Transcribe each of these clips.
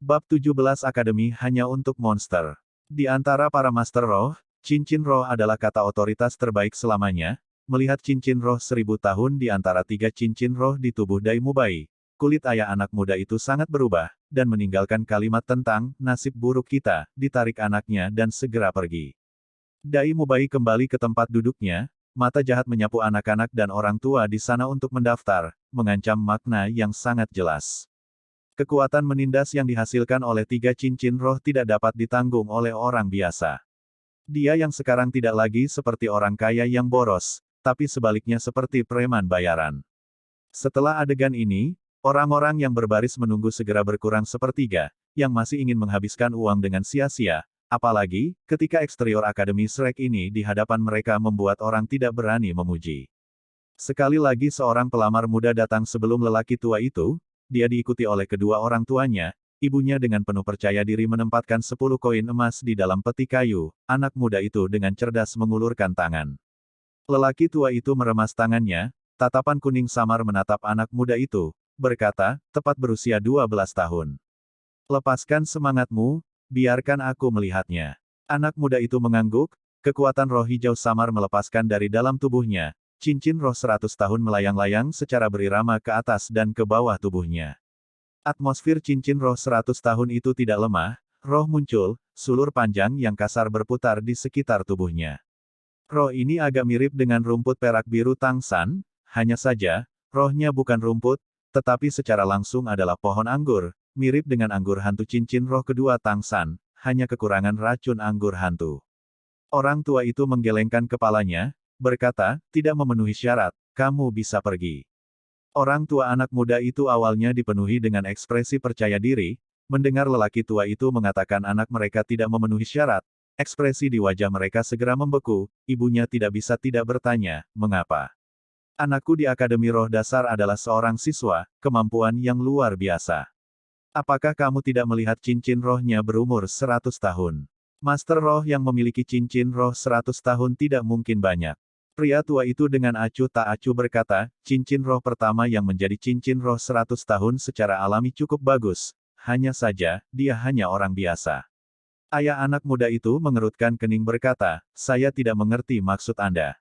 Bab 17 Akademi hanya untuk monster. Di antara para Master Roh, cincin roh adalah kata otoritas terbaik selamanya. Melihat cincin roh 1000 tahun di antara 3 cincin roh di tubuh Dai Mubai, kulit ayah anak muda itu sangat berubah, dan meninggalkan kalimat tentang nasib buruk kita, ditarik anaknya dan segera pergi. Dai Mubai kembali ke tempat duduknya, mata jahat menyapu anak-anak dan orang tua di sana untuk mendaftar, mengancam makna yang sangat jelas. Kekuatan menindas yang dihasilkan oleh 3 cincin roh tidak dapat ditanggung oleh orang biasa. Dia yang sekarang tidak lagi seperti orang kaya yang boros, tapi sebaliknya seperti preman bayaran. Setelah adegan ini, orang-orang yang berbaris menunggu segera berkurang sepertiga, yang masih ingin menghabiskan uang dengan sia-sia, apalagi, ketika eksterior Akademi Shrek ini di hadapan mereka membuat orang tidak berani memuji. Sekali lagi seorang pelamar muda datang sebelum lelaki tua itu. Dia diikuti oleh kedua orang tuanya, ibunya dengan penuh percaya diri menempatkan 10 koin emas di dalam peti kayu, anak muda itu dengan cerdas mengulurkan tangan. Lelaki tua itu meremas tangannya, tatapan kuning samar menatap anak muda itu, berkata, tepat berusia 12 tahun. Lepaskan semangatmu, biarkan aku melihatnya. Anak muda itu mengangguk, kekuatan roh hijau samar melepaskan dari dalam tubuhnya. Cincin roh 100 tahun melayang-layang secara berirama ke atas dan ke bawah tubuhnya. Atmosfer cincin roh 100 tahun itu tidak lemah, roh muncul, sulur panjang yang kasar berputar di sekitar tubuhnya. Roh ini agak mirip dengan rumput perak biru tangsan, hanya saja, rohnya bukan rumput, tetapi secara langsung adalah pohon anggur, mirip dengan anggur hantu cincin roh kedua tangsan, hanya kekurangan racun anggur hantu. Orang tua itu menggelengkan kepalanya, berkata, tidak memenuhi syarat, kamu bisa pergi. Orang tua anak muda itu awalnya dipenuhi dengan ekspresi percaya diri, mendengar lelaki tua itu mengatakan anak mereka tidak memenuhi syarat, ekspresi di wajah mereka segera membeku, ibunya tidak bisa tidak bertanya, mengapa? Anakku di Akademi Roh Dasar adalah seorang siswa, kemampuan yang luar biasa. Apakah kamu tidak melihat cincin rohnya berumur 100 tahun? Master roh yang memiliki cincin roh 100 tahun tidak mungkin banyak. Pria tua itu dengan acuh tak acuh berkata, cincin roh pertama yang menjadi cincin roh 100 tahun secara alami cukup bagus, hanya saja, dia hanya orang biasa. Ayah anak muda itu mengerutkan kening berkata, saya tidak mengerti maksud Anda.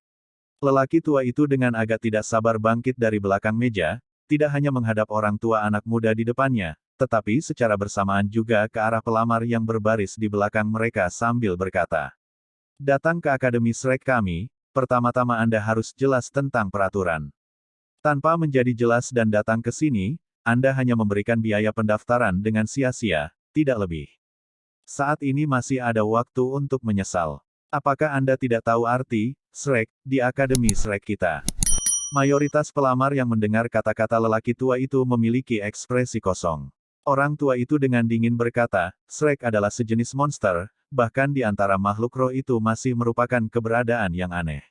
Lelaki tua itu dengan agak tidak sabar bangkit dari belakang meja, tidak hanya menghadap orang tua anak muda di depannya, tetapi secara bersamaan juga ke arah pelamar yang berbaris di belakang mereka sambil berkata, datang ke Akademi Shrek kami. Pertama-tama Anda harus jelas tentang peraturan. Tanpa menjadi jelas dan datang ke sini, Anda hanya memberikan biaya pendaftaran dengan sia-sia, tidak lebih. Saat ini masih ada waktu untuk menyesal. Apakah Anda tidak tahu arti Shrek di Akademi Shrek kita? Mayoritas pelamar yang mendengar kata-kata lelaki tua itu memiliki ekspresi kosong. Orang tua itu dengan dingin berkata, Shrek adalah sejenis monster, bahkan di antara makhluk roh itu masih merupakan keberadaan yang aneh.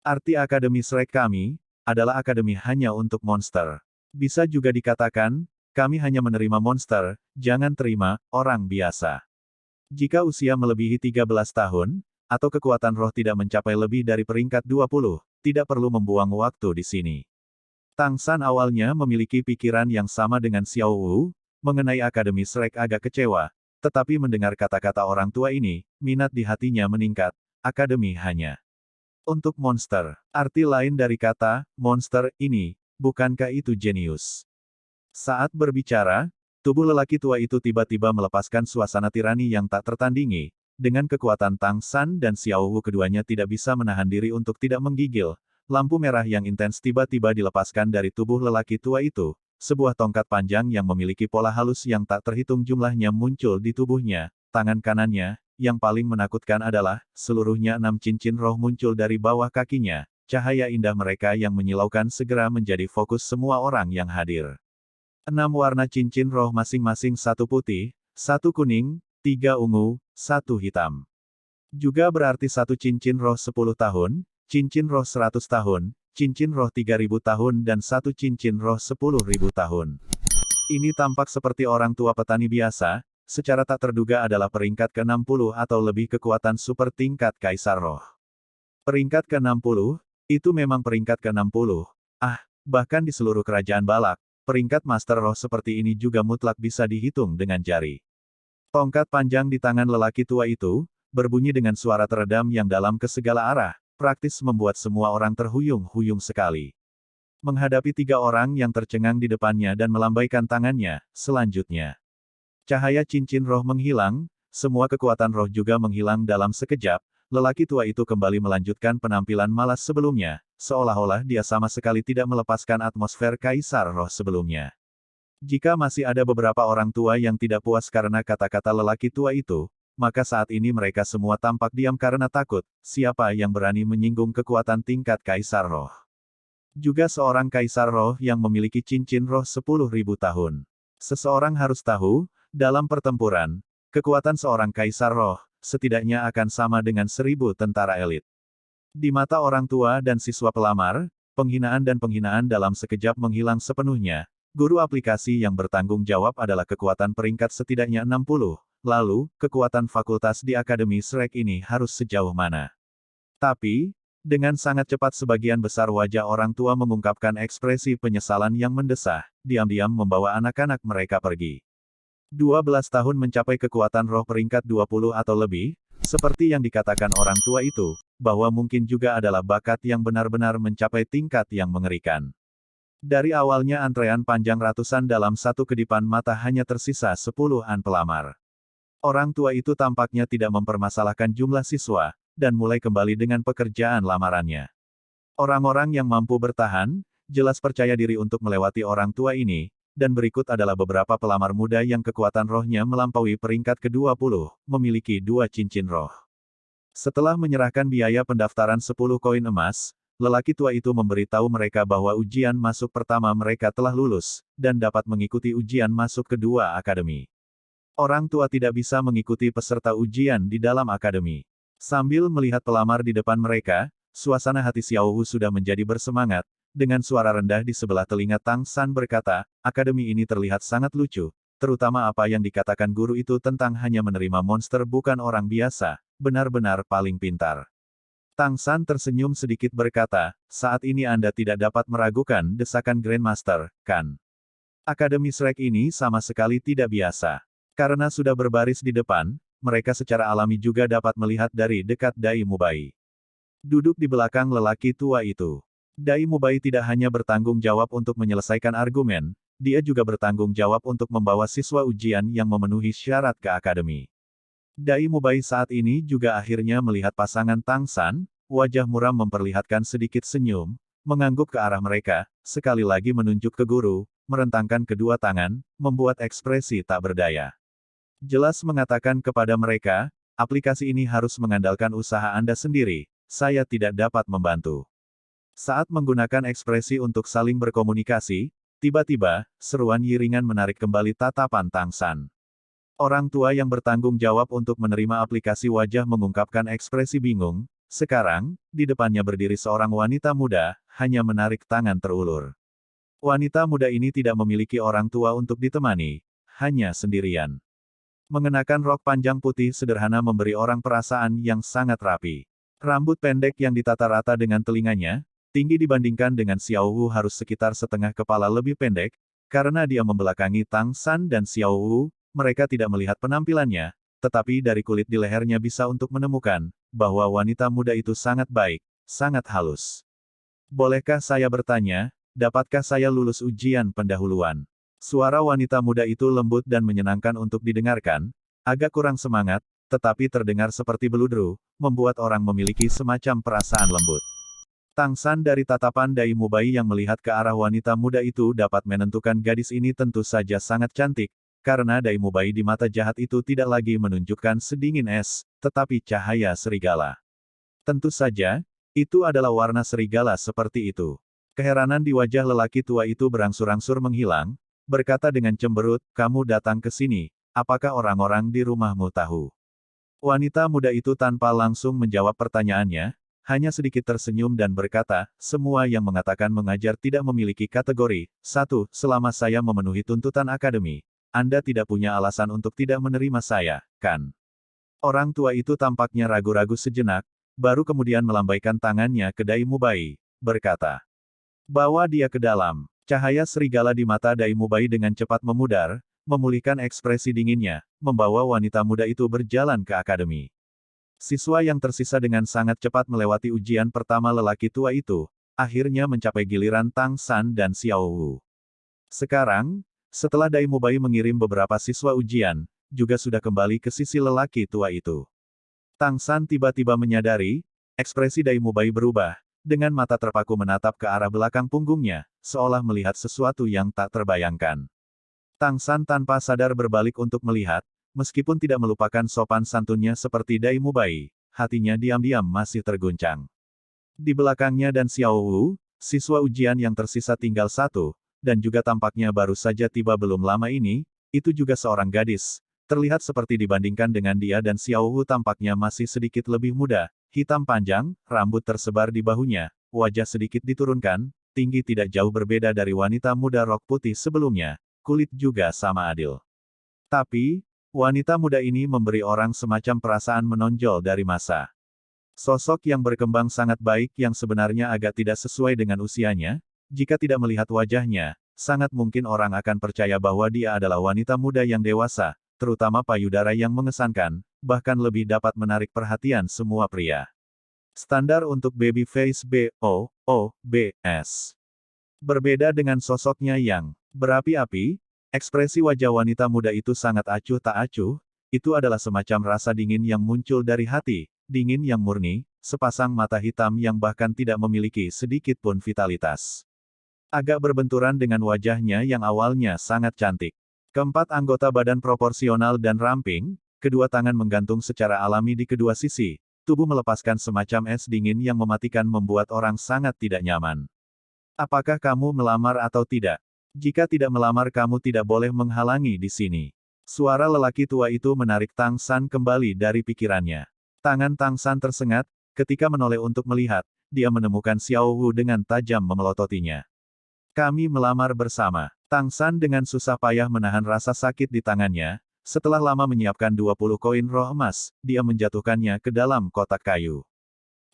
Arti Akademi Shrek kami, adalah akademi hanya untuk monster. Bisa juga dikatakan, kami hanya menerima monster, jangan terima, orang biasa. Jika usia melebihi 13 tahun, atau kekuatan roh tidak mencapai lebih dari peringkat 20, tidak perlu membuang waktu di sini. Tangsan awalnya memiliki pikiran yang sama dengan Xiao Wu, mengenai Akademi Shrek agak kecewa, tetapi mendengar kata-kata orang tua ini, minat di hatinya meningkat, akademi hanya untuk monster. Arti lain dari kata, monster, ini, bukankah itu jenius? Saat berbicara, tubuh lelaki tua itu tiba-tiba melepaskan suasana tirani yang tak tertandingi, dengan kekuatan Tang San dan Xiao Wu keduanya tidak bisa menahan diri untuk tidak menggigil, lampu merah yang intens tiba-tiba dilepaskan dari tubuh lelaki tua itu. Sebuah tongkat panjang yang memiliki pola halus yang tak terhitung jumlahnya muncul di tubuhnya, tangan kanannya, yang paling menakutkan adalah, seluruhnya 6 cincin roh muncul dari bawah kakinya, cahaya indah mereka yang menyilaukan segera menjadi fokus semua orang yang hadir. 6 warna cincin roh masing-masing 1 putih, 1 kuning, 3 ungu, 1 hitam. Juga berarti 1 cincin roh 10 tahun, cincin roh 100 tahun, cincin roh 3000 tahun dan 1 cincin roh 10.000 tahun. Ini tampak seperti orang tua petani biasa, secara tak terduga adalah peringkat ke-60 atau lebih kekuatan super tingkat Kaisar Roh. Peringkat ke-60, itu memang peringkat ke-60. Bahkan di seluruh kerajaan Balak, peringkat Master Roh seperti ini juga mutlak bisa dihitung dengan jari. Tongkat panjang di tangan lelaki tua itu, berbunyi dengan suara teredam yang dalam ke segala arah, praktis membuat semua orang terhuyung-huyung sekali. Menghadapi 3 orang yang tercengang di depannya dan melambaikan tangannya, selanjutnya. Cahaya cincin roh menghilang, semua kekuatan roh juga menghilang dalam sekejap, lelaki tua itu kembali melanjutkan penampilan malas sebelumnya, seolah-olah dia sama sekali tidak melepaskan atmosfer kaisar roh sebelumnya. Jika masih ada beberapa orang tua yang tidak puas karena kata-kata lelaki tua itu, maka saat ini mereka semua tampak diam karena takut, siapa yang berani menyinggung kekuatan tingkat kaisar roh. Juga seorang kaisar roh yang memiliki cincin roh 10.000 tahun. Seseorang harus tahu, dalam pertempuran, kekuatan seorang kaisar roh, setidaknya akan sama dengan 1.000 tentara elit. Di mata orang tua dan siswa pelamar, penghinaan dan penghinaan dalam sekejap menghilang sepenuhnya. Guru aplikasi yang bertanggung jawab adalah kekuatan peringkat setidaknya 60. Lalu, kekuatan fakultas di Akademi Shrek ini harus sejauh mana? Tapi, dengan sangat cepat sebagian besar wajah orang tua mengungkapkan ekspresi penyesalan yang mendesah, diam-diam membawa anak-anak mereka pergi. 12 tahun mencapai kekuatan roh peringkat 20 atau lebih, seperti yang dikatakan orang tua itu, bahwa mungkin juga adalah bakat yang benar-benar mencapai tingkat yang mengerikan. Dari awalnya antrean panjang ratusan dalam satu kedipan mata hanya tersisa 10-an pelamar. Orang tua itu tampaknya tidak mempermasalahkan jumlah siswa, dan mulai kembali dengan pekerjaan lamarannya. Orang-orang yang mampu bertahan, jelas percaya diri untuk melewati orang tua ini, dan berikut adalah beberapa pelamar muda yang kekuatan rohnya melampaui peringkat ke-20, memiliki 2 cincin roh. Setelah menyerahkan biaya pendaftaran 10 koin emas, lelaki tua itu memberitahu mereka bahwa ujian masuk pertama mereka telah lulus, dan dapat mengikuti ujian masuk kedua akademi. Orang tua tidak bisa mengikuti peserta ujian di dalam akademi. Sambil melihat pelamar di depan mereka, suasana hati Xiao Wu sudah menjadi bersemangat. Dengan suara rendah di sebelah telinga Tang San berkata, akademi ini terlihat sangat lucu, terutama apa yang dikatakan guru itu tentang hanya menerima monster bukan orang biasa, benar-benar paling pintar. Tang San tersenyum sedikit berkata, saat ini Anda tidak dapat meragukan desakan Grandmaster, kan? Akademi Shrek ini sama sekali tidak biasa. Karena sudah berbaris di depan, mereka secara alami juga dapat melihat dari dekat Dai Mubai. Duduk di belakang lelaki tua itu. Dai Mubai tidak hanya bertanggung jawab untuk menyelesaikan argumen, dia juga bertanggung jawab untuk membawa siswa ujian yang memenuhi syarat ke akademi. Dai Mubai saat ini juga akhirnya melihat pasangan Tang San, wajah muram memperlihatkan sedikit senyum, mengangguk ke arah mereka, sekali lagi menunjuk ke guru, merentangkan kedua tangan, membuat ekspresi tak berdaya. Jelas mengatakan kepada mereka, aplikasi ini harus mengandalkan usaha Anda sendiri, saya tidak dapat membantu. Saat menggunakan ekspresi untuk saling berkomunikasi, tiba-tiba, seruan Yiringan menarik kembali tatapan Tang San. Orang tua yang bertanggung jawab untuk menerima aplikasi wajah mengungkapkan ekspresi bingung, sekarang, di depannya berdiri seorang wanita muda, hanya menarik tangan terulur. Wanita muda ini tidak memiliki orang tua untuk ditemani, hanya sendirian. Mengenakan rok panjang putih sederhana memberi orang perasaan yang sangat rapi. Rambut pendek yang ditata rata dengan telinganya, tinggi dibandingkan dengan Xiao Wu harus sekitar setengah kepala lebih pendek, karena dia membelakangi Tang San dan Xiao Wu, mereka tidak melihat penampilannya, tetapi dari kulit di lehernya bisa untuk menemukan, bahwa wanita muda itu sangat baik, sangat halus. Bolehkah saya bertanya, dapatkah saya lulus ujian pendahuluan? Suara wanita muda itu lembut dan menyenangkan untuk didengarkan, agak kurang semangat, tetapi terdengar seperti beludru, membuat orang memiliki semacam perasaan lembut. Tang San dari tatapan Dai Mubai yang melihat ke arah wanita muda itu dapat menentukan gadis ini tentu saja sangat cantik, karena Dai Mubai di mata jahat itu tidak lagi menunjukkan sedingin es, tetapi cahaya serigala. Tentu saja, itu adalah warna serigala seperti itu. Keheranan di wajah lelaki tua itu berangsur-angsur menghilang, berkata dengan cemberut, kamu datang ke sini, apakah orang-orang di rumahmu tahu? Wanita muda itu tanpa langsung menjawab pertanyaannya, hanya sedikit tersenyum dan berkata, semua yang mengatakan mengajar tidak memiliki kategori. 1. Selama saya memenuhi tuntutan akademi, Anda tidak punya alasan untuk tidak menerima saya, kan? Orang tua itu tampaknya ragu-ragu sejenak, baru kemudian melambaikan tangannya ke Dai Mubai, berkata, bawa dia ke dalam. Cahaya serigala di mata Dai Mubai dengan cepat memudar, memulihkan ekspresi dinginnya, membawa wanita muda itu berjalan ke akademi. Siswa yang tersisa dengan sangat cepat melewati ujian pertama lelaki tua itu, akhirnya mencapai giliran Tang San dan Xiao Wu. Sekarang, setelah Dai Mubai mengirim beberapa siswa ujian, juga sudah kembali ke sisi lelaki tua itu. Tang San tiba-tiba menyadari, ekspresi Dai Mubai berubah, dengan mata terpaku menatap ke arah belakang punggungnya, seolah melihat sesuatu yang tak terbayangkan. Tang San tanpa sadar berbalik untuk melihat, meskipun tidak melupakan sopan santunnya seperti Dai Mubai, hatinya diam-diam masih terguncang. Di belakangnya dan Xiao Wu, siswa ujian yang tersisa tinggal satu, dan juga tampaknya baru saja tiba belum lama ini, itu juga seorang gadis. Terlihat seperti dibandingkan dengan dia dan Xiao Wu tampaknya masih sedikit lebih muda, hitam panjang, rambut tersebar di bahunya, wajah sedikit diturunkan, tinggi tidak jauh berbeda dari wanita muda rok putih sebelumnya, kulit juga sama adil. Tapi, wanita muda ini memberi orang semacam perasaan menonjol dari masa. Sosok yang berkembang sangat baik yang sebenarnya agak tidak sesuai dengan usianya, jika tidak melihat wajahnya, sangat mungkin orang akan percaya bahwa dia adalah wanita muda yang dewasa, terutama payudara yang mengesankan, bahkan lebih dapat menarik perhatian semua pria. Standar untuk baby face BOOBS. Berbeda dengan sosoknya yang berapi-api, ekspresi wajah wanita muda itu sangat acuh tak acuh, itu adalah semacam rasa dingin yang muncul dari hati, dingin yang murni, sepasang mata hitam yang bahkan tidak memiliki sedikit pun vitalitas. Agak berbenturan dengan wajahnya yang awalnya sangat cantik. Keempat anggota badan proporsional dan ramping, kedua tangan menggantung secara alami di kedua sisi, tubuh melepaskan semacam es dingin yang mematikan membuat orang sangat tidak nyaman. Apakah kamu melamar atau tidak? Jika tidak melamar kamu tidak boleh menghalangi di sini. Suara lelaki tua itu menarik Tang San kembali dari pikirannya. Tangan Tang San tersengat, ketika menoleh untuk melihat, dia menemukan Xiao Wu dengan tajam memelototinya. Kami melamar bersama. Tang San dengan susah payah menahan rasa sakit di tangannya, setelah lama menyiapkan 20 koin roh emas, dia menjatuhkannya ke dalam kotak kayu.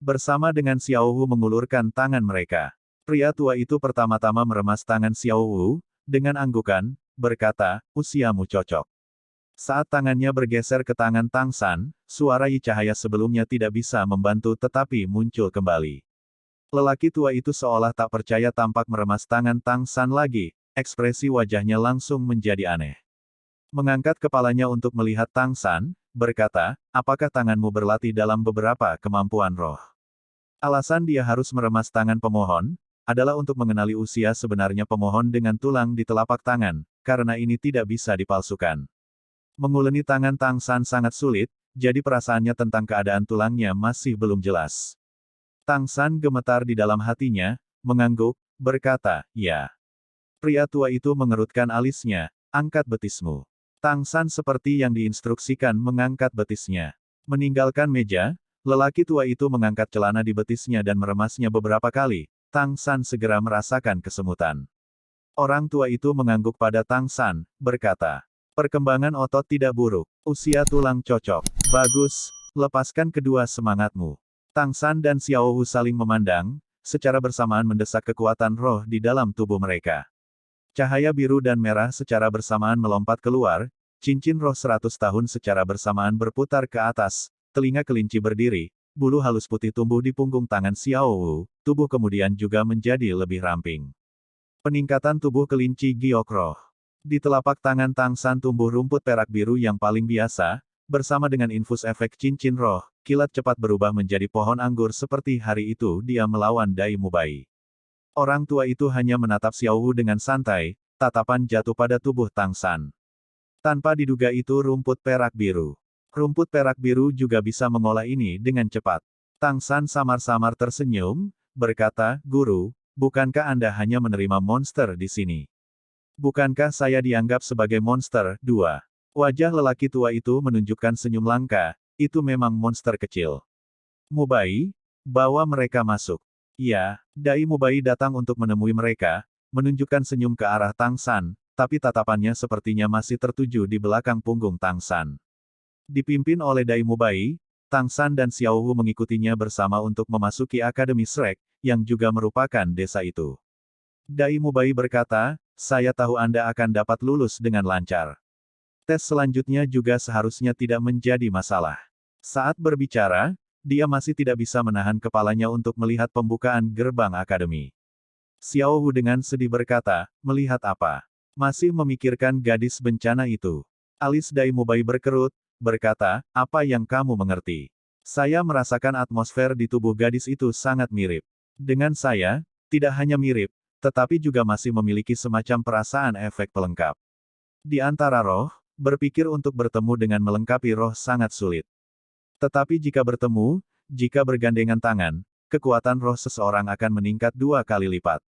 Bersama dengan Xiao Wu mengulurkan tangan mereka. Pria tua itu pertama-tama meremas tangan Xiao Wu, dengan anggukan, berkata, usiamu cocok. Saat tangannya bergeser ke tangan Tang San, suara Yi cahaya sebelumnya tidak bisa membantu tetapi muncul kembali. Lelaki tua itu seolah tak percaya tampak meremas tangan Tang San lagi, ekspresi wajahnya langsung menjadi aneh. Mengangkat kepalanya untuk melihat Tang San, berkata, apakah tanganmu berlatih dalam beberapa kemampuan roh? Alasan dia harus meremas tangan pemohon, adalah untuk mengenali usia sebenarnya pemohon dengan tulang di telapak tangan, karena ini tidak bisa dipalsukan. Menguleni tangan Tang San sangat sulit, jadi perasaannya tentang keadaan tulangnya masih belum jelas. Tang San gemetar di dalam hatinya, mengangguk, berkata, ya. Pria tua itu mengerutkan alisnya, angkat betismu. Tang San seperti yang diinstruksikan mengangkat betisnya. Meninggalkan meja, lelaki tua itu mengangkat celana di betisnya dan meremasnya beberapa kali. Tang San segera merasakan kesemutan. Orang tua itu mengangguk pada Tang San, berkata, perkembangan otot tidak buruk, usia tulang cocok. Bagus, lepaskan kedua semangatmu. Tang San dan Xiao Wu saling memandang, secara bersamaan mendesak kekuatan roh di dalam tubuh mereka. Cahaya biru dan merah secara bersamaan melompat keluar, cincin roh 100 tahun secara bersamaan berputar ke atas, telinga kelinci berdiri, bulu halus putih tumbuh di punggung tangan Xiao Wu, tubuh kemudian juga menjadi lebih ramping. Peningkatan tubuh kelinci giok roh. Di telapak tangan Tang San tumbuh rumput perak biru yang paling biasa, bersama dengan infus efek cincin roh, kilat cepat berubah menjadi pohon anggur seperti hari itu dia melawan Dai Mubai. Orang tua itu hanya menatap Xiao Wu dengan santai, tatapan jatuh pada tubuh Tang San. Tanpa diduga itu rumput perak biru. Rumput perak biru juga bisa mengolah ini dengan cepat. Tang San samar-samar tersenyum, berkata, Guru, bukankah Anda hanya menerima monster di sini? Bukankah saya dianggap sebagai monster? 2. Wajah lelaki tua itu menunjukkan senyum langka, itu memang monster kecil. Mubai, bawa mereka masuk. Ya, Dai Mubai datang untuk menemui mereka, menunjukkan senyum ke arah Tang San, tapi tatapannya sepertinya masih tertuju di belakang punggung Tang San. Dipimpin oleh Dai Mubai, Tang San dan Xiao Wu mengikutinya bersama untuk memasuki Akademi Shrek, yang juga merupakan desa itu. Dai Mubai berkata, saya tahu Anda akan dapat lulus dengan lancar. Tes selanjutnya juga seharusnya tidak menjadi masalah. Saat berbicara, dia masih tidak bisa menahan kepalanya untuk melihat pembukaan gerbang akademi. Xiao Wu dengan sedih berkata, melihat apa? Masih memikirkan gadis bencana itu. Alis Dai Mubai berkerut, berkata, apa yang kamu mengerti? Saya merasakan atmosfer di tubuh gadis itu sangat mirip. Dengan saya, tidak hanya mirip, tetapi juga masih memiliki semacam perasaan efek pelengkap. Di antara roh, berpikir untuk bertemu dengan melengkapi roh sangat sulit. Tetapi jika bertemu, jika bergandengan tangan, kekuatan roh seseorang akan meningkat 2 kali lipat.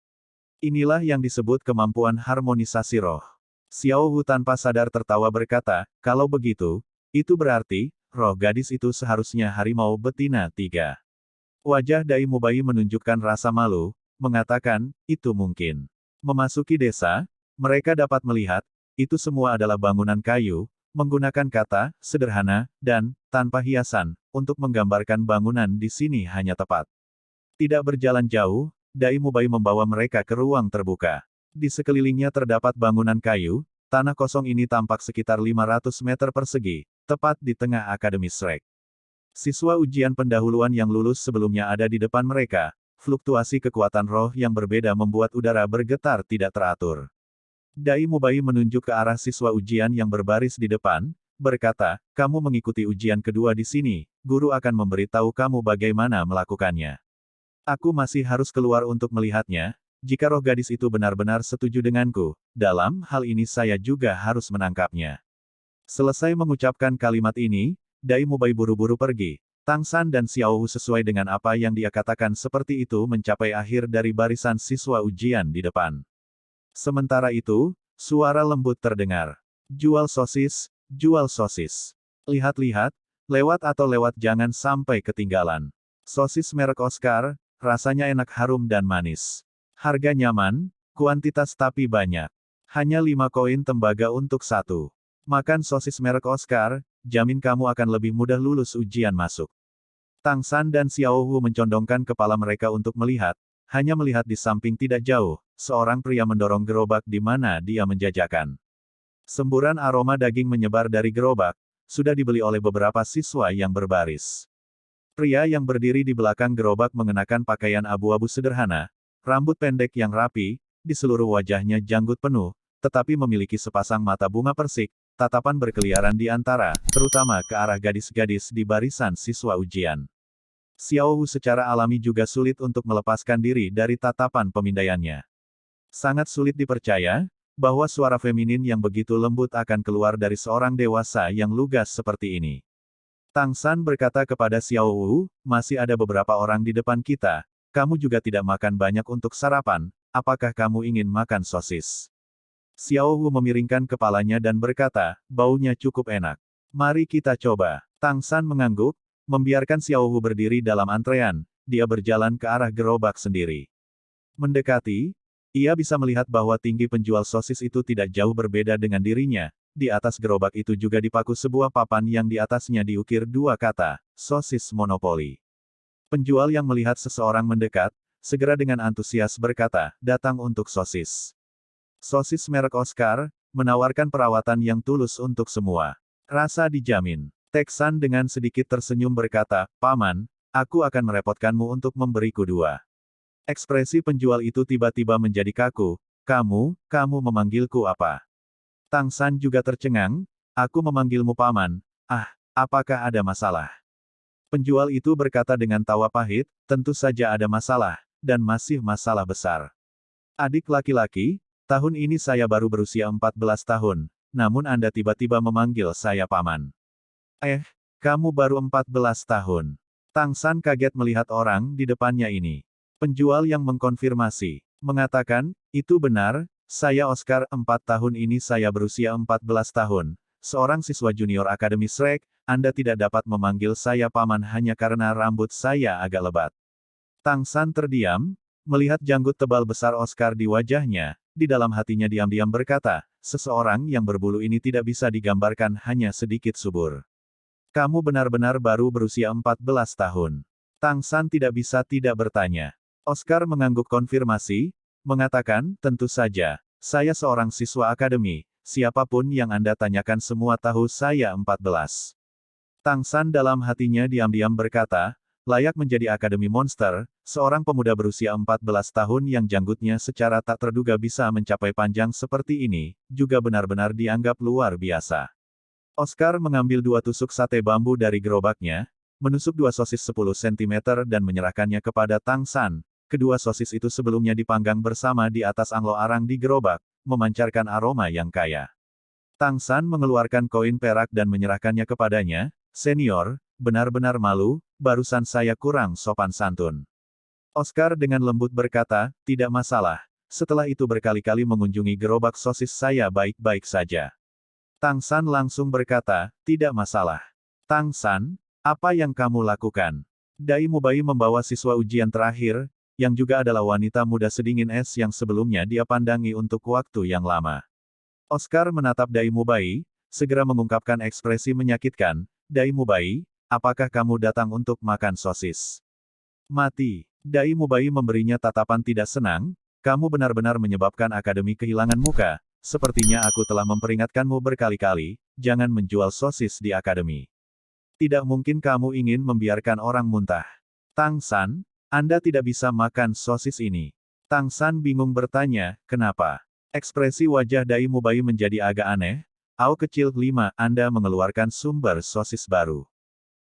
Inilah yang disebut kemampuan harmonisasi roh. Xiao Wu tanpa sadar tertawa berkata, kalau begitu, itu berarti, roh gadis itu seharusnya harimau betina 3. Wajah Dai Mubai menunjukkan rasa malu, mengatakan, itu mungkin. Memasuki desa, mereka dapat melihat, itu semua adalah bangunan kayu, menggunakan kata, sederhana, dan, tanpa hiasan, untuk menggambarkan bangunan di sini hanya tepat. Tidak berjalan jauh, Dai Mubai membawa mereka ke ruang terbuka. Di sekelilingnya terdapat bangunan kayu, tanah kosong ini tampak sekitar 500 meter persegi, tepat di tengah Akademi Shrek. Siswa ujian pendahuluan yang lulus sebelumnya ada di depan mereka, fluktuasi kekuatan roh yang berbeda membuat udara bergetar tidak teratur. Dai Mubai menunjuk ke arah siswa ujian yang berbaris di depan, berkata, kamu mengikuti ujian kedua di sini, guru akan memberitahu kamu bagaimana melakukannya. Aku masih harus keluar untuk melihatnya, jika roh gadis itu benar-benar setuju denganku, dalam hal ini saya juga harus menangkapnya. Selesai mengucapkan kalimat ini, Dai Mubai buru-buru pergi. Tang San dan Xiao Wu sesuai dengan apa yang dia katakan seperti itu mencapai akhir dari barisan siswa ujian di depan. Sementara itu, suara lembut terdengar. Jual sosis, jual sosis. Lihat-lihat, lewat atau lewat jangan sampai ketinggalan. Sosis merek Oscar, rasanya enak harum dan manis. Harga nyaman, kuantitas tapi banyak. Hanya 5 koin tembaga untuk satu. Makan sosis merek Oscar, jamin kamu akan lebih mudah lulus ujian masuk. Tang San dan Xiao Wu mencondongkan kepala mereka untuk melihat, hanya melihat di samping tidak jauh, seorang pria mendorong gerobak di mana dia menjajakan. Semburan aroma daging menyebar dari gerobak, sudah dibeli oleh beberapa siswa yang berbaris. Pria yang berdiri di belakang gerobak mengenakan pakaian abu-abu sederhana, rambut pendek yang rapi, di seluruh wajahnya janggut penuh, tetapi memiliki sepasang mata bunga persik, tatapan berkeliaran di antara, terutama ke arah gadis-gadis di barisan siswa ujian. Xiao Wu secara alami juga sulit untuk melepaskan diri dari tatapan pemindaiannya. Sangat sulit dipercaya, bahwa suara feminin yang begitu lembut akan keluar dari seorang dewasa yang lugas seperti ini. Tang San berkata kepada Xiao Wu, masih ada beberapa orang di depan kita, kamu juga tidak makan banyak untuk sarapan, apakah kamu ingin makan sosis? Xiao Wu memiringkan kepalanya dan berkata, baunya cukup enak. Mari kita coba. Tang San mengangguk, membiarkan Xiao Wu berdiri dalam antrean, dia berjalan ke arah gerobak sendiri. Mendekati, ia bisa melihat bahwa tinggi penjual sosis itu tidak jauh berbeda dengan dirinya, di atas gerobak itu juga dipaku sebuah papan yang di atasnya diukir 2 kata, sosis monopoli. Penjual yang melihat seseorang mendekat, segera dengan antusias berkata, datang untuk sosis. Sosis merek Oscar, menawarkan perawatan yang tulus untuk semua. Rasa dijamin. Teksan dengan sedikit tersenyum berkata, Paman, aku akan merepotkanmu untuk memberiku 2. Ekspresi penjual itu tiba-tiba menjadi kaku, kamu memanggilku apa? Tang San juga tercengang, aku memanggilmu Paman, apakah ada masalah? Penjual itu berkata dengan tawa pahit, tentu saja ada masalah, dan masih masalah besar. Adik laki-laki, tahun ini saya baru berusia 14 tahun, namun Anda tiba-tiba memanggil saya Paman. Kamu baru 14 tahun. Tang San kaget melihat orang di depannya ini. Penjual yang mengkonfirmasi, mengatakan, itu benar, saya Oscar, 4 tahun ini saya berusia 14 tahun. Seorang siswa junior Akademi Shrek, Anda tidak dapat memanggil saya Paman hanya karena rambut saya agak lebat. Tang San terdiam, melihat janggut tebal besar Oscar di wajahnya, di dalam hatinya diam-diam berkata, seseorang yang berbulu ini tidak bisa digambarkan hanya sedikit subur. Kamu benar-benar baru berusia 14 tahun. Tang San tidak bisa tidak bertanya. Oscar mengangguk konfirmasi, mengatakan, tentu saja, saya seorang siswa akademi, siapapun yang Anda tanyakan semua tahu saya 14. Tang San dalam hatinya diam-diam berkata, layak menjadi Akademi Monster, seorang pemuda berusia 14 tahun yang janggutnya secara tak terduga bisa mencapai panjang seperti ini, juga benar-benar dianggap luar biasa. Oscar mengambil 2 tusuk sate bambu dari gerobaknya, menusuk 2 sosis 10 cm dan menyerahkannya kepada Tang San. Kedua sosis itu sebelumnya dipanggang bersama di atas anglo arang di gerobak, memancarkan aroma yang kaya. Tang San mengeluarkan koin perak dan menyerahkannya kepadanya, "Senior, benar-benar malu, barusan saya kurang sopan santun." Oscar dengan lembut berkata, "Tidak masalah. Setelah itu berkali-kali mengunjungi gerobak sosis saya baik-baik saja." Tang San langsung berkata, "Tidak masalah." "Tang San, apa yang kamu lakukan?" Dai Mubai membawa siswa ujian terakhir, yang juga adalah wanita muda sedingin es yang sebelumnya dia pandangi untuk waktu yang lama. Oscar menatap Dai Mubai, segera mengungkapkan ekspresi menyakitkan, "Dai Mubai, apakah kamu datang untuk makan sosis?" "Mati." Dai Mubai memberinya tatapan tidak senang, "Kamu benar-benar menyebabkan akademi kehilangan muka, sepertinya aku telah memperingatkanmu berkali-kali, jangan menjual sosis di akademi. Tidak mungkin kamu ingin membiarkan orang muntah." "Tang San, Anda tidak bisa makan sosis ini." Tang San bingung bertanya, "Kenapa?" Ekspresi wajah Dai Mubai menjadi agak aneh. "Ao kecil 5, Anda mengeluarkan sumber sosis baru."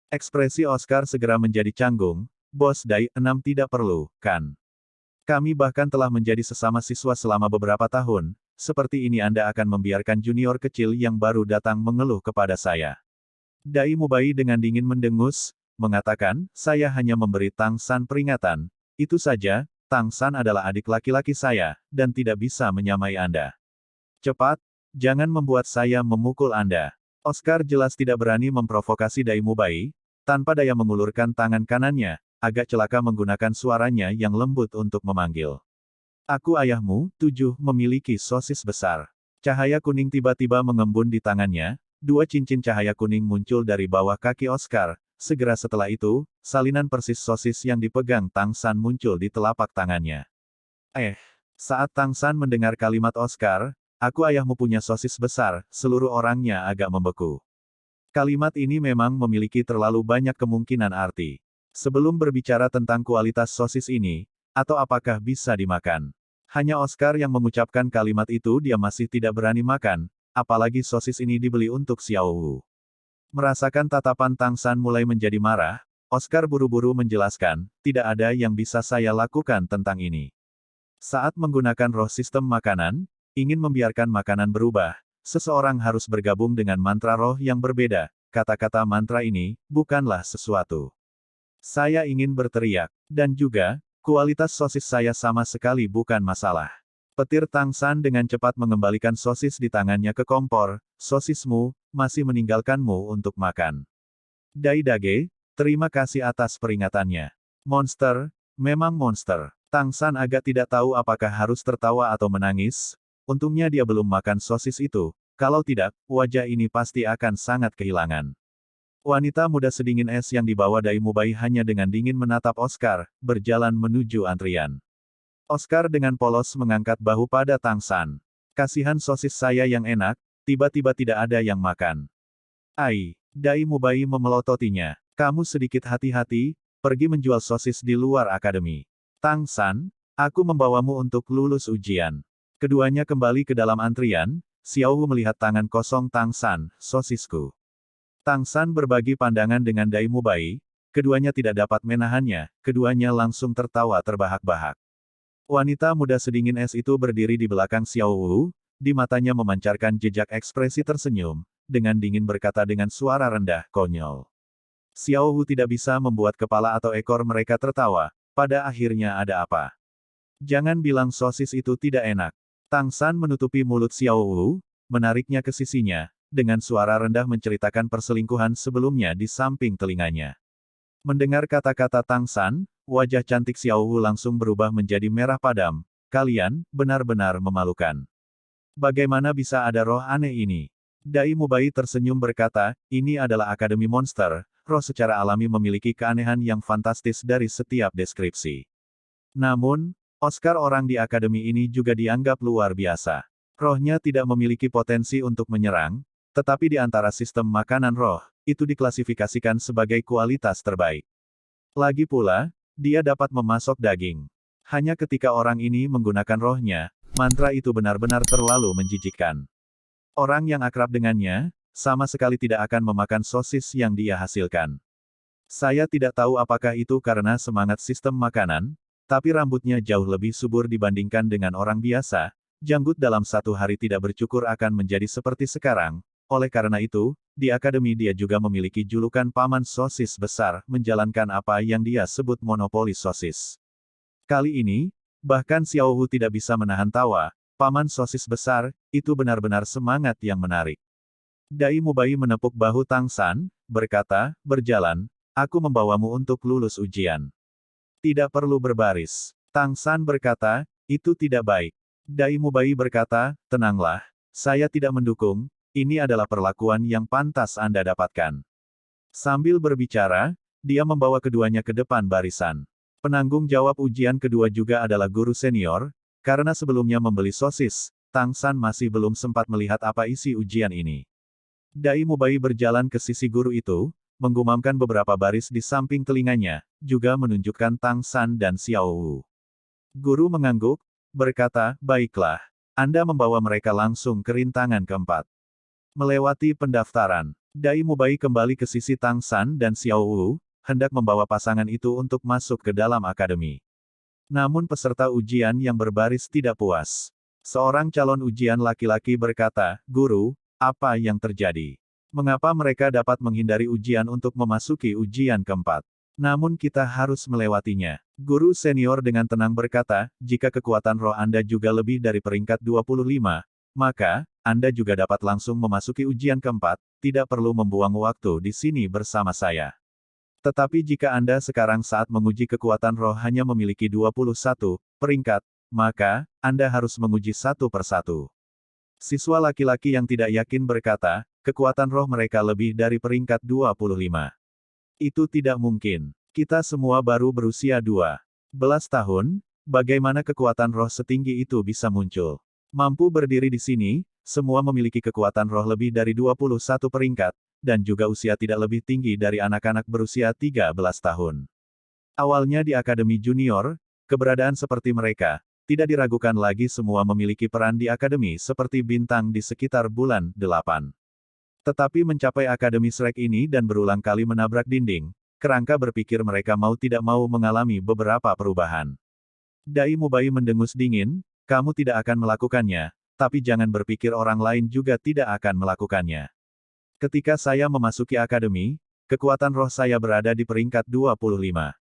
Ekspresi Oscar segera menjadi canggung, "Bos Dai, 6 tidak perlu, kan? Kami bahkan telah menjadi sesama siswa selama beberapa tahun, seperti ini Anda akan membiarkan junior kecil yang baru datang mengeluh kepada saya." Dai Mubai dengan dingin mendengus, mengatakan, "Saya hanya memberi Tang San peringatan, itu saja. Tang San adalah adik laki-laki saya, dan tidak bisa menyamai Anda. Cepat, jangan membuat saya memukul Anda." Oscar jelas tidak berani memprovokasi Dai Mubai, tanpa daya mengulurkan tangan kanannya, agak celaka menggunakan suaranya yang lembut untuk memanggil. "Aku ayahmu, 7, memiliki sosis besar." Cahaya kuning tiba-tiba mengembun di tangannya, 2 cincin cahaya kuning muncul dari bawah kaki Oscar. Segera setelah itu, salinan persis sosis yang dipegang Tang San muncul di telapak tangannya. Saat Tang San mendengar kalimat Oscar, "Aku ayahmu punya sosis besar," seluruh orangnya agak membeku. Kalimat ini memang memiliki terlalu banyak kemungkinan arti. Sebelum berbicara tentang kualitas sosis ini, atau apakah bisa dimakan, hanya Oscar yang mengucapkan kalimat itu dia masih tidak berani makan, apalagi sosis ini dibeli untuk Xiao Wu. Merasakan tatapan Tang San mulai menjadi marah, Oscar buru-buru menjelaskan, "Tidak ada yang bisa saya lakukan tentang ini. Saat menggunakan roh sistem makanan, ingin membiarkan makanan berubah, seseorang harus bergabung dengan mantra roh yang berbeda. Kata-kata mantra ini, bukanlah sesuatu. Saya ingin berteriak. Dan juga, kualitas sosis saya sama sekali bukan masalah." Petir Tang San dengan cepat mengembalikan sosis di tangannya ke kompor. "Sosismu, masih meninggalkanmu untuk makan." "Dai Dage, terima kasih atas peringatannya." "Monster, memang monster." Tang San agak tidak tahu apakah harus tertawa atau menangis. Untungnya dia belum makan sosis itu, kalau tidak, wajah ini pasti akan sangat kehilangan. Wanita muda sedingin es yang dibawa Dai Mubai hanya dengan dingin menatap Oscar, berjalan menuju antrian. Oscar dengan polos mengangkat bahu pada Tang San. "Kasihan sosis saya yang enak, tiba-tiba tidak ada yang makan." "Ai." Dai Mubai memelototinya. "Kamu sedikit hati-hati, pergi menjual sosis di luar akademi." "Tang San, aku membawamu untuk lulus ujian." Keduanya kembali ke dalam antrian, Xiao Wu melihat tangan kosong Tang San, "Sosisku." Tang San berbagi pandangan dengan Dai Mubai, keduanya tidak dapat menahannya, keduanya langsung tertawa terbahak-bahak. Wanita muda sedingin es itu berdiri di belakang Xiao Wu, di matanya memancarkan jejak ekspresi tersenyum, dengan dingin berkata dengan suara rendah, "Konyol." Xiao Wu tidak bisa membuat kepala atau ekor mereka tertawa, pada akhirnya ada apa? "Jangan bilang sosis itu tidak enak." Tang San menutupi mulut Xiao Wu, menariknya ke sisinya, dengan suara rendah menceritakan perselingkuhan sebelumnya di samping telinganya. Mendengar kata-kata Tang San, wajah cantik Xiao Wu langsung berubah menjadi merah padam. "Kalian, benar-benar memalukan. Bagaimana bisa ada roh aneh ini?" Dai Mubai tersenyum berkata, "Ini adalah Akademi Monster, roh secara alami memiliki keanehan yang fantastis dari setiap deskripsi. Namun, Oscar orang di akademi ini juga dianggap luar biasa. Rohnya tidak memiliki potensi untuk menyerang, tetapi di antara sistem makanan roh, itu diklasifikasikan sebagai kualitas terbaik. Lagi pula, dia dapat memasok daging. Hanya ketika orang ini menggunakan rohnya, mantra itu benar-benar terlalu menjijikkan. Orang yang akrab dengannya, sama sekali tidak akan memakan sosis yang dia hasilkan. Saya tidak tahu apakah itu karena semangat sistem makanan, tapi rambutnya jauh lebih subur dibandingkan dengan orang biasa. Janggut dalam satu hari tidak bercukur akan menjadi seperti sekarang. Oleh karena itu, di akademi dia juga memiliki julukan paman sosis besar, menjalankan apa yang dia sebut monopoli sosis. Kali ini, bahkan Xiao Wu tidak bisa menahan tawa. Paman sosis besar, itu benar-benar semangat yang menarik. Dai Mubai menepuk bahu Tang San, berkata, berjalan, aku membawamu untuk lulus ujian. Tidak perlu berbaris. Tang San berkata, itu tidak baik. Dai Mubai berkata, tenanglah, saya tidak mendukung, ini adalah perlakuan yang pantas Anda dapatkan. Sambil berbicara, dia membawa keduanya ke depan barisan. Penanggung jawab ujian kedua juga adalah guru senior, karena sebelumnya membeli sosis, Tang San masih belum sempat melihat apa isi ujian ini. Dai Mubai berjalan ke sisi guru itu, menggumamkan beberapa baris di samping telinganya, juga menunjukkan Tang San dan Xiao Wu. Guru mengangguk, berkata, baiklah, Anda membawa mereka langsung ke rintangan keempat. Melewati pendaftaran, Dai Mubai kembali ke sisi Tang San dan Xiao Wu, hendak membawa pasangan itu untuk masuk ke dalam akademi. Namun peserta ujian yang berbaris tidak puas. Seorang calon ujian laki-laki berkata, Guru, apa yang terjadi? Mengapa mereka dapat menghindari ujian untuk memasuki ujian keempat? Namun kita harus melewatinya. Guru senior dengan tenang berkata, jika kekuatan roh Anda juga lebih dari peringkat 25, maka, Anda juga dapat langsung memasuki ujian keempat, tidak perlu membuang waktu di sini bersama saya. Tetapi jika Anda sekarang saat menguji kekuatan roh hanya memiliki 21 peringkat, maka, Anda harus menguji satu persatu. Siswa laki-laki yang tidak yakin berkata, kekuatan roh mereka lebih dari peringkat 25. Itu tidak mungkin. Kita semua baru berusia 12 tahun, bagaimana kekuatan roh setinggi itu bisa muncul? Mampu berdiri di sini, semua memiliki kekuatan roh lebih dari 21 peringkat, dan juga usia tidak lebih tinggi dari anak-anak berusia 13 tahun. Awalnya di akademi junior, keberadaan seperti mereka, tidak diragukan lagi semua memiliki peran di akademi seperti bintang di sekitar bulan 8. Tetapi mencapai akademi Shrek ini dan berulang kali menabrak dinding, kerangka berpikir mereka mau tidak mau mengalami beberapa perubahan. Dai Mubai mendengus dingin, kamu tidak akan melakukannya, tapi jangan berpikir orang lain juga tidak akan melakukannya. Ketika saya memasuki akademi, kekuatan roh saya berada di peringkat 25.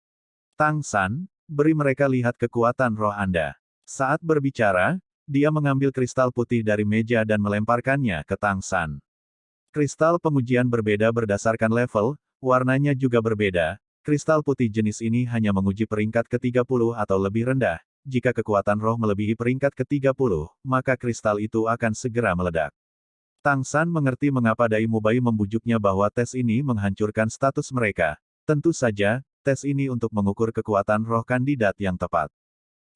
Tang San, beri mereka lihat kekuatan roh Anda. Saat berbicara, dia mengambil kristal putih dari meja dan melemparkannya ke Tang San. Kristal pengujian berbeda berdasarkan level, warnanya juga berbeda. Kristal putih jenis ini hanya menguji peringkat ke-30 atau lebih rendah. Jika kekuatan roh melebihi peringkat ke-30, maka kristal itu akan segera meledak. Tang San mengerti mengapa Dai Mubai membujuknya bahwa tes ini menghancurkan status mereka. Tentu saja, tes ini untuk mengukur kekuatan roh kandidat yang tepat.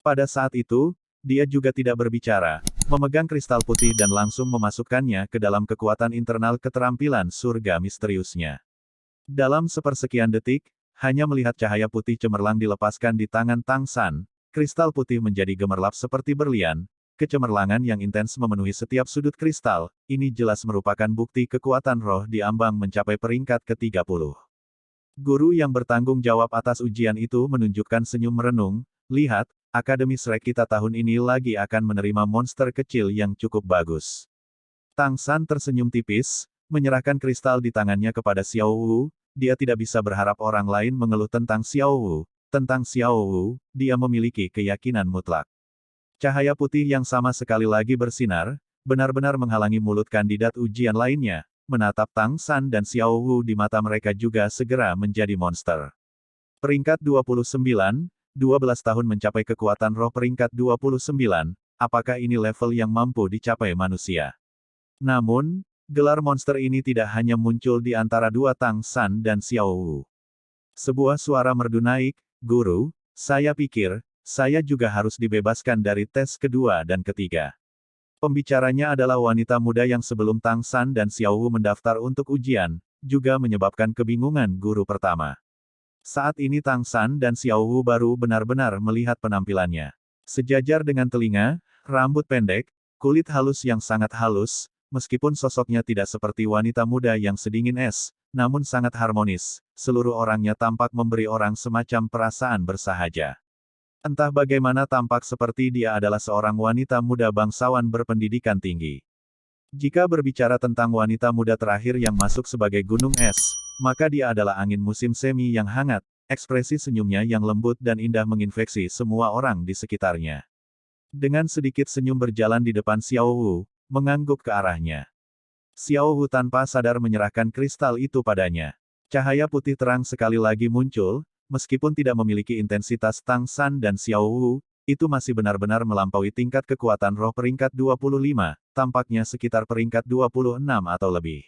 Pada saat itu, dia juga tidak berbicara, memegang kristal putih dan langsung memasukkannya ke dalam kekuatan internal keterampilan surga misteriusnya. Dalam sepersekian detik, hanya melihat cahaya putih cemerlang dilepaskan di tangan Tang San, kristal putih menjadi gemerlap seperti berlian, kecemerlangan yang intens memenuhi setiap sudut kristal, ini jelas merupakan bukti kekuatan roh di ambang mencapai peringkat ke-30. Guru yang bertanggung jawab atas ujian itu menunjukkan senyum merenung, lihat, Akademi Shrek kita tahun ini lagi akan menerima monster kecil yang cukup bagus. Tang San tersenyum tipis, menyerahkan kristal di tangannya kepada Xiao Wu, dia tidak bisa berharap orang lain mengeluh tentang Xiao Wu. Tentang Xiao Wu, dia memiliki keyakinan mutlak. Cahaya putih yang sama sekali lagi bersinar, benar-benar menghalangi mulut kandidat ujian lainnya, menatap Tang San dan Xiao Wu di mata mereka juga segera menjadi monster. Peringkat 29, 12 tahun mencapai kekuatan roh peringkat 29, apakah ini level yang mampu dicapai manusia? Namun, gelar monster ini tidak hanya muncul di antara dua Tang San dan Xiao Wu. Sebuah suara merdu naik, Guru, saya pikir, saya juga harus dibebaskan dari tes kedua dan ketiga. Pembicaranya adalah wanita muda yang sebelum Tang San dan Xiaowu mendaftar untuk ujian, juga menyebabkan kebingungan guru pertama. Saat ini Tang San dan Xiaowu baru benar-benar melihat penampilannya. Sejajar dengan telinga, rambut pendek, kulit halus yang sangat halus, meskipun sosoknya tidak seperti wanita muda yang sedingin es, namun sangat harmonis, seluruh orangnya tampak memberi orang semacam perasaan bersahaja. Entah bagaimana tampak seperti dia adalah seorang wanita muda bangsawan berpendidikan tinggi. Jika berbicara tentang wanita muda terakhir yang masuk sebagai gunung es, maka dia adalah angin musim semi yang hangat, ekspresi senyumnya yang lembut dan indah menginfeksi semua orang di sekitarnya. Dengan sedikit senyum berjalan di depan Xiaowu, mengangguk ke arahnya. Xiaowu tanpa sadar menyerahkan kristal itu padanya. Cahaya putih terang sekali lagi muncul, meskipun tidak memiliki intensitas Tang San dan Xiaowu, itu masih benar-benar melampaui tingkat kekuatan roh peringkat 25, tampaknya sekitar peringkat 26 atau lebih.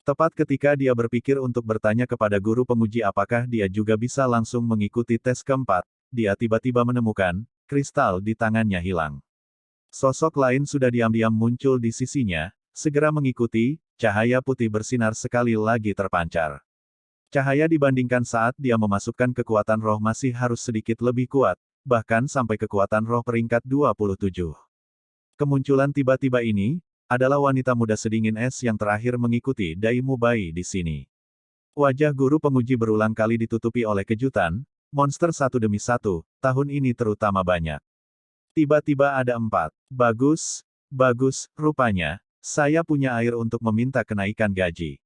Tepat ketika dia berpikir untuk bertanya kepada guru penguji apakah dia juga bisa langsung mengikuti tes keempat, dia tiba-tiba menemukan, kristal di tangannya hilang. Sosok lain sudah diam-diam muncul di sisinya, segera mengikuti, cahaya putih bersinar sekali lagi terpancar. Cahaya dibandingkan saat dia memasukkan kekuatan roh masih harus sedikit lebih kuat, bahkan sampai kekuatan roh peringkat 27. Kemunculan tiba-tiba ini, adalah wanita muda sedingin es yang terakhir mengikuti Dai Mubai di sini. Wajah guru penguji berulang kali ditutupi oleh kejutan, monster satu demi satu, tahun ini terutama banyak. Tiba-tiba ada 4. Bagus, bagus, rupanya, saya punya air untuk meminta kenaikan gaji.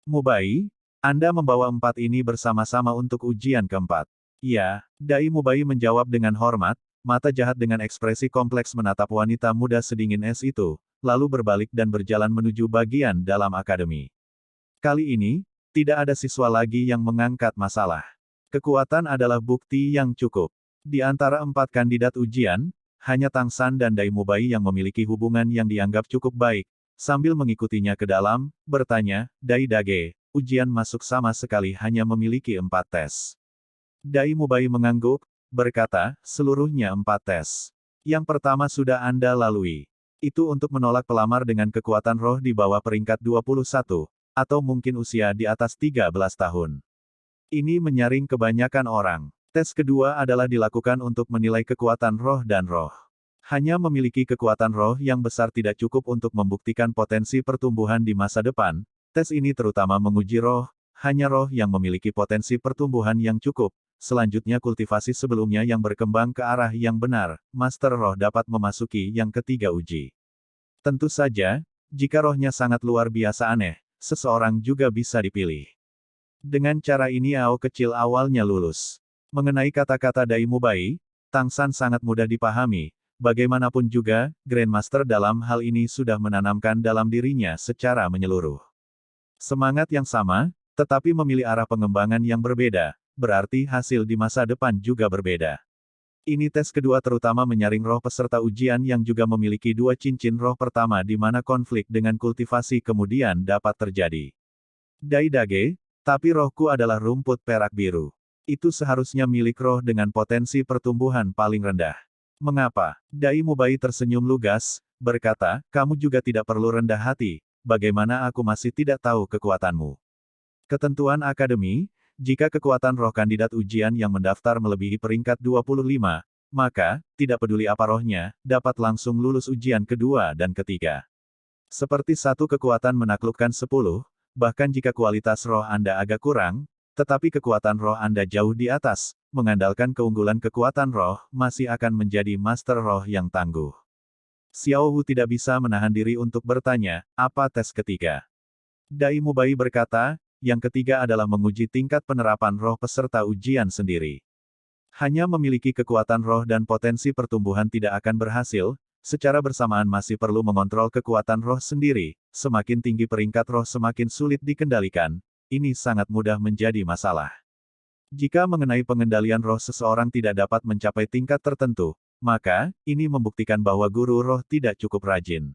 Mubai, Anda membawa 4 ini bersama-sama untuk ujian keempat. Ya, Dai Mubai menjawab dengan hormat, mata jahat dengan ekspresi kompleks menatap wanita muda sedingin es itu, lalu berbalik dan berjalan menuju bagian dalam akademi. Kali ini, tidak ada siswa lagi yang mengangkat masalah. Kekuatan adalah bukti yang cukup. Di antara 4 kandidat ujian, hanya Tang San dan Dai Mubai yang memiliki hubungan yang dianggap cukup baik. Sambil mengikutinya ke dalam, bertanya, Dai Dage, ujian masuk sama sekali hanya memiliki 4 tes. Dai Mubai mengangguk, berkata, seluruhnya 4 tes. Yang pertama sudah Anda lalui. Itu untuk menolak pelamar dengan kekuatan roh di bawah peringkat 21, atau mungkin usia di atas 13 tahun. Ini menyaring kebanyakan orang. Tes kedua adalah dilakukan untuk menilai kekuatan roh dan roh. Hanya memiliki kekuatan roh yang besar tidak cukup untuk membuktikan potensi pertumbuhan di masa depan. Tes ini terutama menguji roh, hanya roh yang memiliki potensi pertumbuhan yang cukup. Selanjutnya kultivasi sebelumnya yang berkembang ke arah yang benar, Master Roh dapat memasuki yang ketiga uji. Tentu saja, jika rohnya sangat luar biasa aneh, seseorang juga bisa dipilih. Dengan cara ini Ao kecil awalnya lulus. Mengenai kata-kata Dai Mubai, Tang San sangat mudah dipahami, bagaimanapun juga, Grandmaster dalam hal ini sudah menanamkan dalam dirinya secara menyeluruh. Semangat yang sama, tetapi memilih arah pengembangan yang berbeda, berarti hasil di masa depan juga berbeda. Ini tes kedua terutama menyaring roh peserta ujian yang juga memiliki 2 cincin roh pertama di mana konflik dengan kultivasi kemudian dapat terjadi. Dai Dage, tapi rohku adalah rumput perak biru. Itu seharusnya milik roh dengan potensi pertumbuhan paling rendah. Mengapa? Dai Mubai tersenyum lugas, berkata, kamu juga tidak perlu rendah hati, bagaimana aku masih tidak tahu kekuatanmu. Ketentuan akademi, jika kekuatan roh kandidat ujian yang mendaftar melebihi peringkat 25, maka, tidak peduli apa rohnya, dapat langsung lulus ujian kedua dan ketiga. Seperti satu kekuatan menaklukkan 10, bahkan jika kualitas roh Anda agak kurang, tetapi kekuatan roh Anda jauh di atas, mengandalkan keunggulan kekuatan roh, masih akan menjadi master roh yang tangguh. Xiaowu tidak bisa menahan diri untuk bertanya, apa tes ketiga? Dai Mubai berkata, yang ketiga adalah menguji tingkat penerapan roh peserta ujian sendiri. Hanya memiliki kekuatan roh dan potensi pertumbuhan tidak akan berhasil, secara bersamaan masih perlu mengontrol kekuatan roh sendiri, semakin tinggi peringkat roh semakin sulit dikendalikan, ini sangat mudah menjadi masalah. Jika mengenai pengendalian roh seseorang tidak dapat mencapai tingkat tertentu, maka, ini membuktikan bahwa guru roh tidak cukup rajin.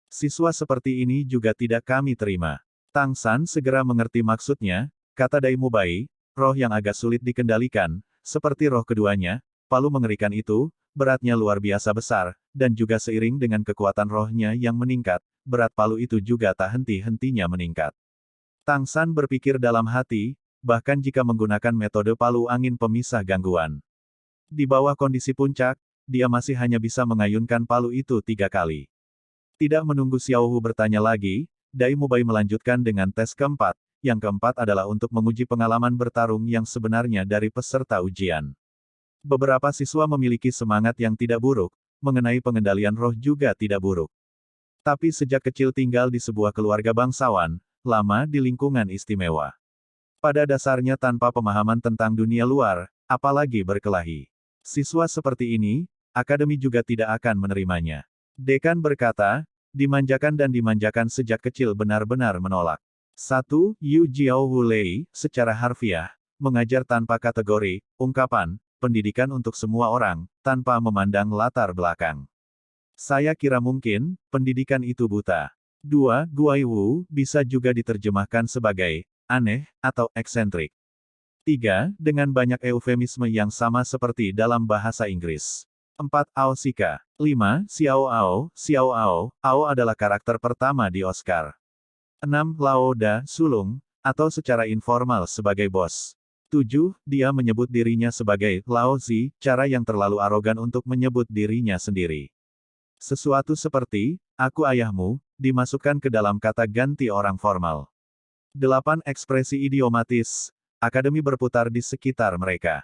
Siswa seperti ini juga tidak kami terima. Tang San segera mengerti maksudnya, kata Dai Mubai, roh yang agak sulit dikendalikan, seperti roh keduanya, palu mengerikan itu, beratnya luar biasa besar, dan juga seiring dengan kekuatan rohnya yang meningkat, berat palu itu juga tak henti-hentinya meningkat. Tang San berpikir dalam hati, bahkan jika menggunakan metode palu angin pemisah gangguan. Di bawah kondisi puncak, dia masih hanya bisa mengayunkan palu itu 3 kali. Tidak menunggu Xiao Hu bertanya lagi, Dai Mubai melanjutkan dengan tes keempat. Yang keempat adalah untuk menguji pengalaman bertarung yang sebenarnya dari peserta ujian. Beberapa siswa memiliki semangat yang tidak buruk, mengenai pengendalian roh juga tidak buruk. Tapi sejak kecil tinggal di sebuah keluarga bangsawan, lama di lingkungan istimewa. Pada dasarnya tanpa pemahaman tentang dunia luar, apalagi berkelahi. Siswa seperti ini, akademi juga tidak akan menerimanya. Dekan berkata, dimanjakan dan dimanjakan sejak kecil benar-benar menolak. 1. Yu Jiao Wu Lei, secara harfiah, mengajar tanpa kategori, ungkapan, pendidikan untuk semua orang, tanpa memandang latar belakang. Saya kira mungkin, pendidikan itu buta. 2. Guai Wu, bisa juga diterjemahkan sebagai, aneh, atau eksentrik. 3. Dengan banyak eufemisme yang sama seperti dalam bahasa Inggris. 4. Ao Sika. 5. Xiao Ao. Xiao Ao, Ao adalah karakter pertama di Oscar. 6. Lao Da, sulung, atau secara informal sebagai bos. 7. Dia menyebut dirinya sebagai Lao Zi, cara yang terlalu arogan untuk menyebut dirinya sendiri. Sesuatu seperti, aku ayahmu, dimasukkan ke dalam kata ganti orang formal. 8. Ekspresi idiomatis. Akademi berputar di sekitar mereka.